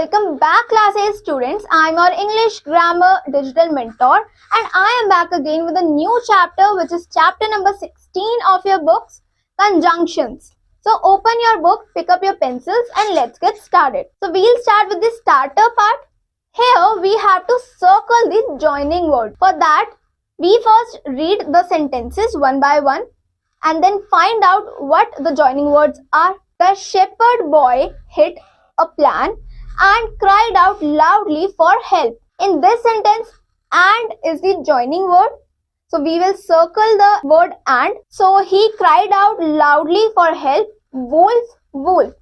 welcome back class A students. I am your English grammar digital mentor and I am back again with a new chapter which is chapter number 16 of your books, Conjunctions. So open your book, pick up your pencils and let's get started. So we'll start with the starter part. Here we have to circle the joining word. For that, we first read the sentences one by one and then find out what the joining words are. The shepherd boy hit a plan and cried out loudly for help. In this sentence, and is the joining word. So we will circle the word and. So he cried out loudly for help. Wolf, wolf.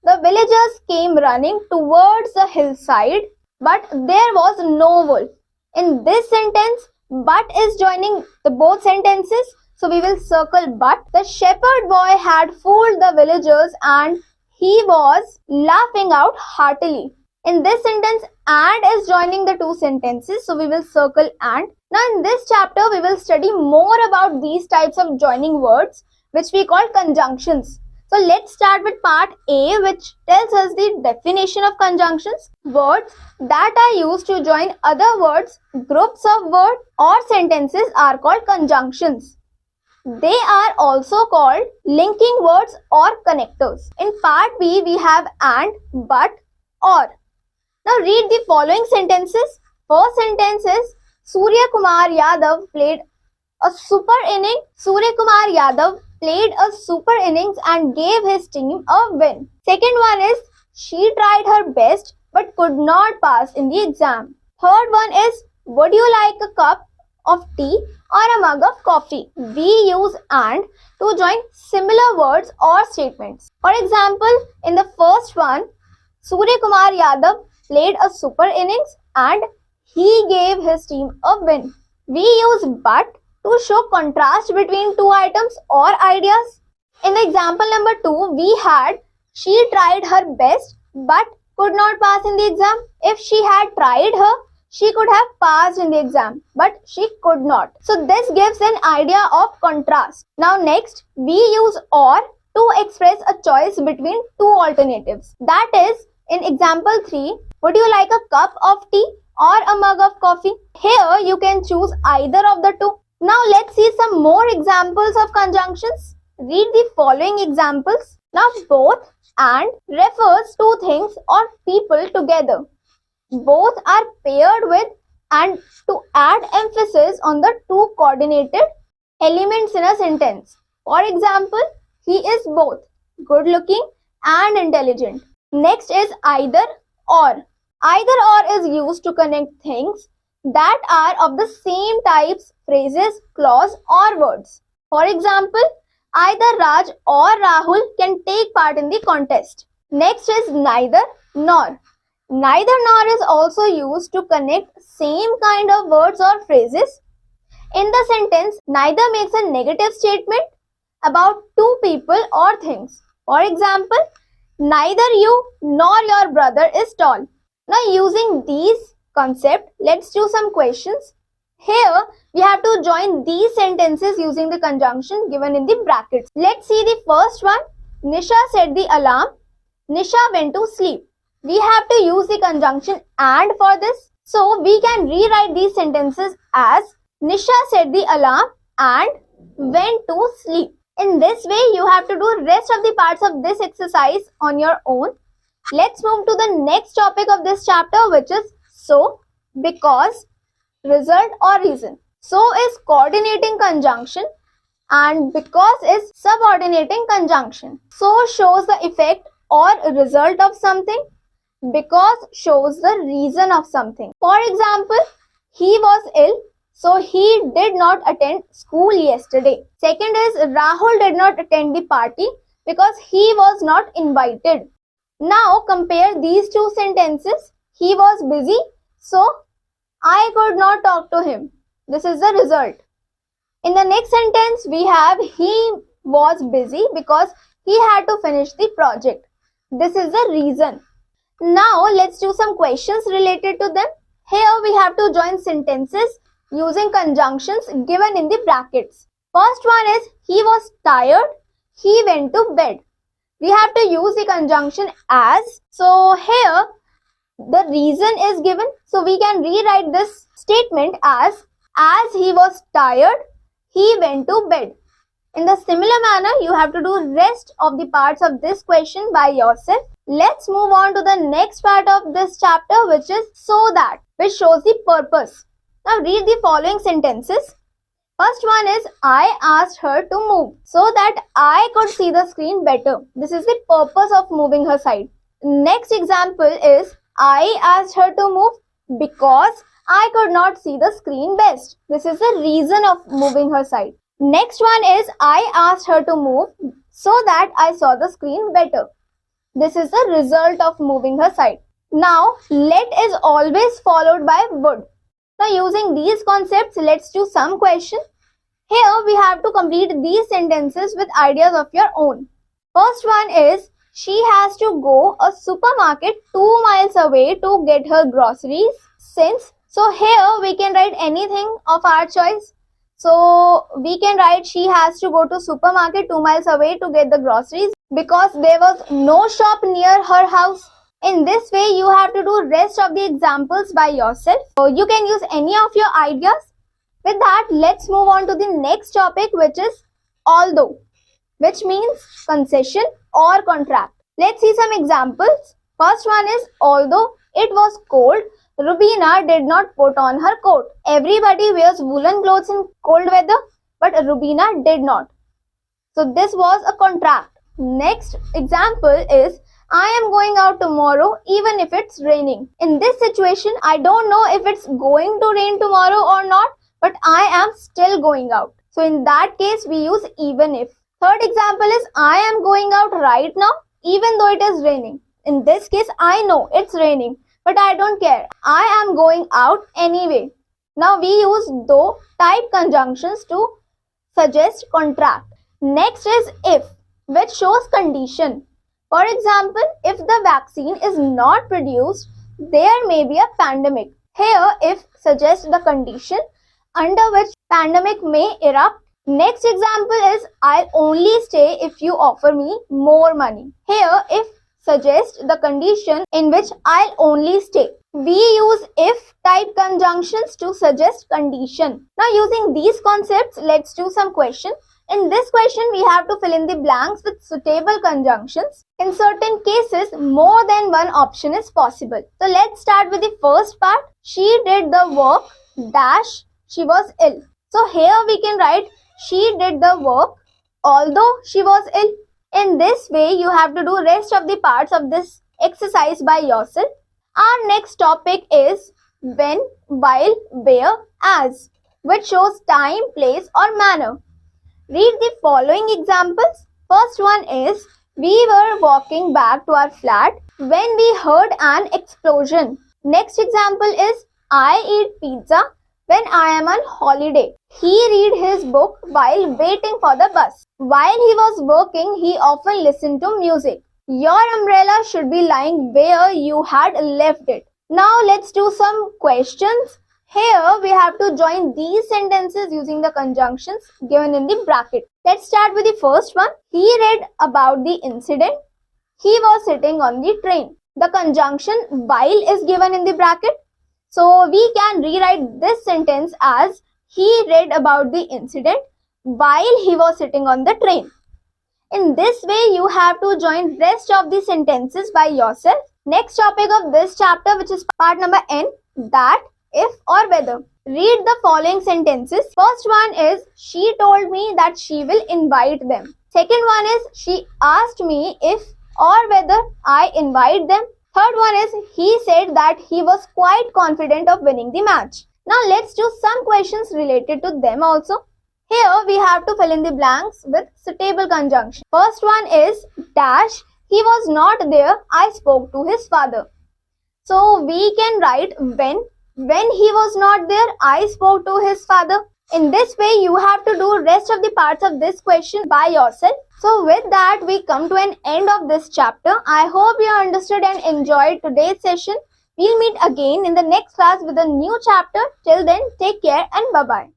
The villagers came running towards the hillside, but there was no wolf. In this sentence, but is joining the both sentences. So we will circle but. The shepherd boy had fooled the villagers and he was laughing out heartily. In this sentence, and is joining the two sentences. So we will circle and. Now in this chapter, we will study more about these types of joining words, which we call conjunctions. So let's start with part A, which tells us the definition of conjunctions. Words that are used to join other words, groups of words or sentences are called conjunctions. They are also called linking words or connectors. In part B, we have and, but, or. Now read the following sentences. First sentence is Surya Kumar Yadav played a super inning. Surya Kumar Yadav played a super innings and gave his team a win. Second one is she tried her best but could not pass in the exam. Third one is would you like a cup of tea or a mug of coffee? We use and to join similar words or statements. For example, in the first one, Surya Kumar Yadav played a super innings and he gave his team a win. We use but to show contrast between two items or ideas. In the example number 2, we had she tried her best but could not pass in the exam. If she had tried her, she could have passed in the exam, but she could not. So this gives an idea of contrast. Now next, we use or to express a choice between two alternatives. That is, in example 3, would you like a cup of tea or a mug of coffee? Here you can choose either of the two. Now let's see some more examples of conjunctions. Read the following examples. Now both and refers to things or people together. Both are paired with and to add emphasis on the two coordinated elements in a sentence. For example, he is both good looking and intelligent. Next is either or. Either or is used to connect things that are of the same types, phrases, clause or words. For example, either Raj or Rahul can take part in the contest. Next is neither nor. Neither nor is also used to connect same kind of words or phrases. In the sentence, neither makes a negative statement about two people or things. For example, neither you nor your brother is tall. Now using these concepts, let's do some questions. Here, we have to join these sentences using the conjunction given in the brackets. Let's see the first one. Nisha set the alarm. Nisha went to sleep. We have to use the conjunction and for this. So, we can rewrite these sentences as Nisha set the alarm and went to sleep. In this way, you have to do rest of the parts of this exercise on your own. Let's move to the next topic of this chapter, which is so, because, result or reason. So is coordinating conjunction and because is subordinating conjunction. So shows the effect or result of something. Because shows the reason of something. For example, he was ill, so he did not attend school yesterday. Second is Rahul did not attend the party because he was not invited. Now compare these two sentences. He was busy, so I could not talk to him. This is the result. In the next sentence, we have he was busy because he had to finish the project. This is the reason. Now let's do some questions related to them. Here we have to join sentences using conjunctions given in the brackets. First one is he was tired, he went to bed. We have to use the conjunction as. So here the reason is given. So we can rewrite this statement as he was tired, he went to bed. In the similar manner, you have to do rest of the parts of this question by yourself. Let's move on to the next part of this chapter, which is so that, which shows the purpose. Now read the following sentences. First one is, I asked her to move so that I could see the screen better. This is the purpose of moving her side. Next example is, I asked her to move because I could not see the screen best. This is the reason of moving her side. Next one is, I asked her to move so that I saw the screen better. This is the result of moving her side. Now, let is always followed by would. Now, using these concepts, let's do some question. Here, we have to complete these sentences with ideas of your own. First one is, she has to go a supermarket 2 miles away to get her groceries. So here we can write anything of our choice. So we can write she has to go to supermarket 2 miles away to get the groceries because there was no shop near her house. In this way, you have to do rest of the examples by yourself. So you can use any of your ideas. With that, let's move on to the next topic, which is although, which means concession or contract. Let's see some examples. First one is, although it was cold, Rubina did not put on her coat. Everybody wears woolen clothes in cold weather, but Rubina did not. So this was a contract. Next example is, I am going out tomorrow even if it's raining. In this situation, I don't know if it's going to rain tomorrow or not, but I am still going out. So in that case, we use even if. Third example is, I am going out right now even though it is raining. In this case, I know it's raining, but I don't care. I am going out anyway. Now we use though type conjunctions to suggest contract. Next is if, which shows condition. For example, if the vaccine is not produced, there may be a pandemic. Here, if suggests the condition under which pandemic may erupt. Next example is, I'll only stay if you offer me more money. Here, if suggests the condition in which I'll only stay. We use if type conjunctions to suggest condition. Now using these concepts, let's do some question. In this question, we have to fill in the blanks with suitable conjunctions. In certain cases, more than one option is possible. So let's start with the first part. She did the work dash she was ill. So here we can write she did the work although she was ill. In this way, you have to do rest of the parts of this exercise by yourself. Our next topic is when, while, where, as, which shows time, place or manner. Read the following examples. First one is, we were walking back to our flat when we heard an explosion. Next example is, I eat pizza when I am on holiday. He read his book while waiting for the bus. While he was working, he often listened to music. Your umbrella should be lying where you had left it. Now let's do some questions. Here we have to join these sentences using the conjunctions given in the bracket. Let's start with the first one. He read about the incident. He was sitting on the train. The conjunction while is given in the bracket. So we can rewrite this sentence as he read about the incident while he was sitting on the train. In this way, you have to join rest of the sentences by yourself. Next topic of this chapter, which is part number N, that, if or whether. Read the following sentences. First one is, she told me that she will invite them. Second one is, she asked me if or whether I invite them. Third one is, he said that he was quite confident of winning the match. Now let's do some questions related to them also. Here we have to fill in the blanks with suitable conjunction. First one is dash, he was not there, I spoke to his father. So we can write when he was not there, I spoke to his father. In this way, you have to do rest of the parts of this question by yourself. So with that, we come to an end of this chapter. I hope you understood and enjoyed today's session. We'll meet again in the next class with a new chapter. Till then, take care and bye-bye.